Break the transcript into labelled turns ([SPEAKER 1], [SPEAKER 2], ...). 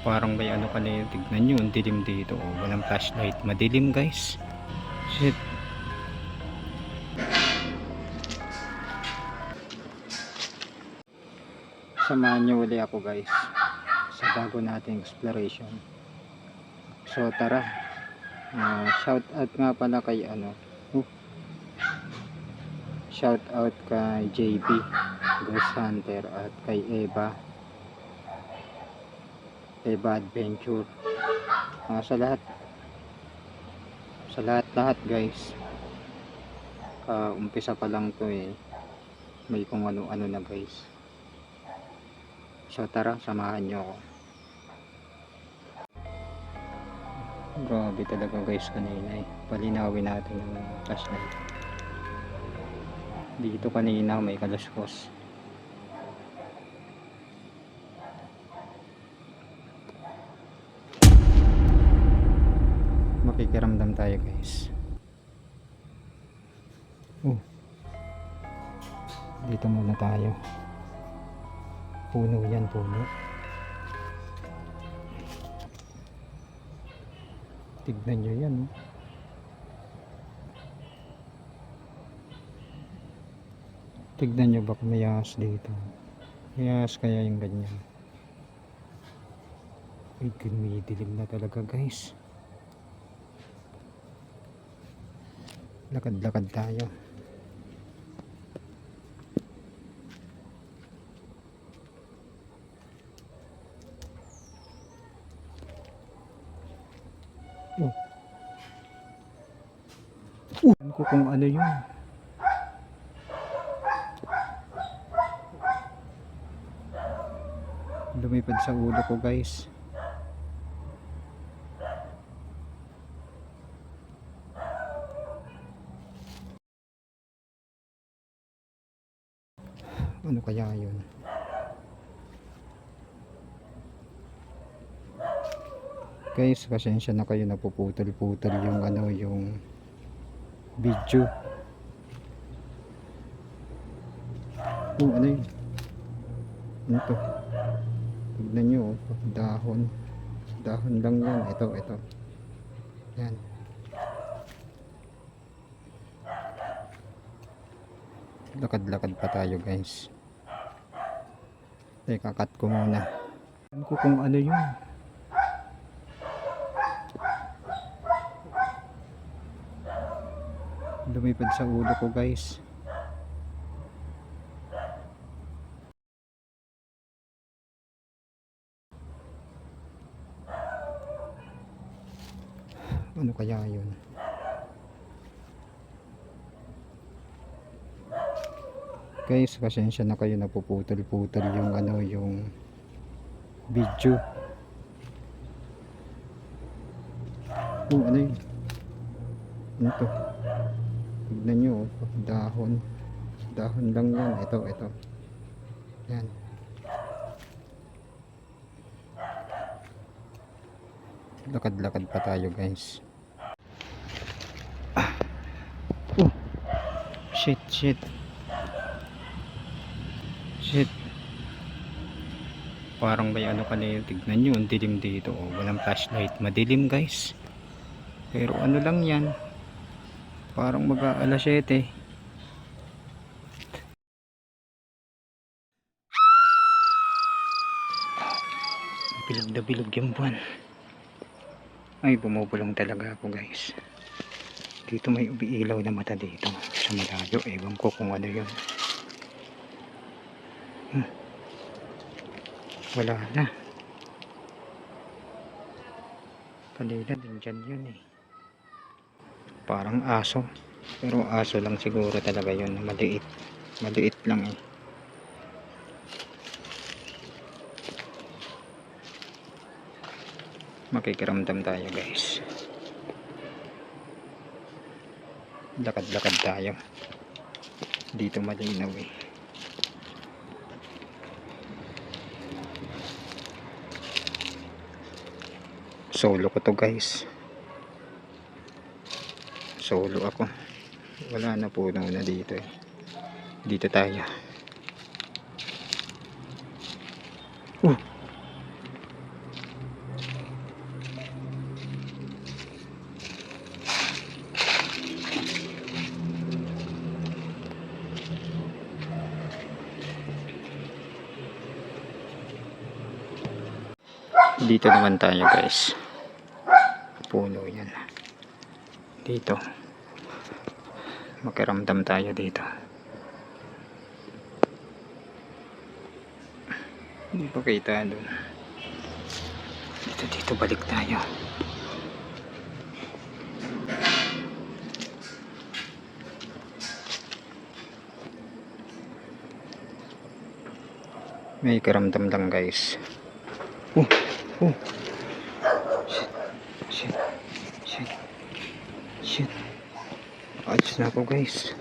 [SPEAKER 1] Parang may ano kanina, tignan nyo, ang dilim dito. Oh, walang flashlight, madilim guys. Shit. Samahan nyo uli ako guys sa bago nating exploration. So tara, shout out nga pala kay shout out kay JB Ghost Hunter at kay Eva Adventure. Sa lahat guys, umpisa pa lang to may kung ano na guys. So tara, samahan nyo ako. Grabe talaga guys kanina palinawin natin yung flashlight. Dito kanina may kaluskos. Makikiramdam tayo guys. Dito muna tayo. Puno yan, puno. Tignan nyo yan Tignan nyo, baka may ahas dito. May ahas kaya yung ganyan. Ay, gumidilim na talaga guys. Lakad-lakad tayo. Alam ko kung ano yun. Lumipad sa ulo ko guys. Ano kaya yun? Guys, pasensya na kayo, napuputol-putol yung video. Ano yun? Ano to? Tignan nyo, dahon lang yan. Ito yan. Lakad-lakad pa tayo guys. Teka, cut ko muna. Alam ko kung ano yun. Lumipad sa ulo ko guys. Ano kaya yun? Guys, pasensya na kayo, napuputol-putol yung video. Ano yun? Ano to? Tignan nyo, dahon lang yan. Ito yan. Lakad-lakad pa tayo guys. Shit. Parang may ano kanina, tignan nyo, ang dilim dito. Walang flashlight, madilim guys. Pero ano lang yan, parang mag-aalas 7. Bilog na bilog yung buwan. Ay, bumubulong talaga ako guys. Dito may umiilaw na mata dito sa malayo. Ewan ko kung ano yun. Wala na. Kanina din dyan yun Parang aso. Pero aso lang siguro talaga yun. Maliit lang Makikiramdam tayo guys. Lakad-lakad tayo. Dito malinaw Solo ko to guys. Solo ako. Wala na, puno na dito Dito tayo. Dito naman tayo guys. Puno yan. Dito. Makiramdam tayo dito. Hindi pa kita doon. Dito balik tayo. May karamdam lang guys. Oh. Shit. Ayos na ako guys.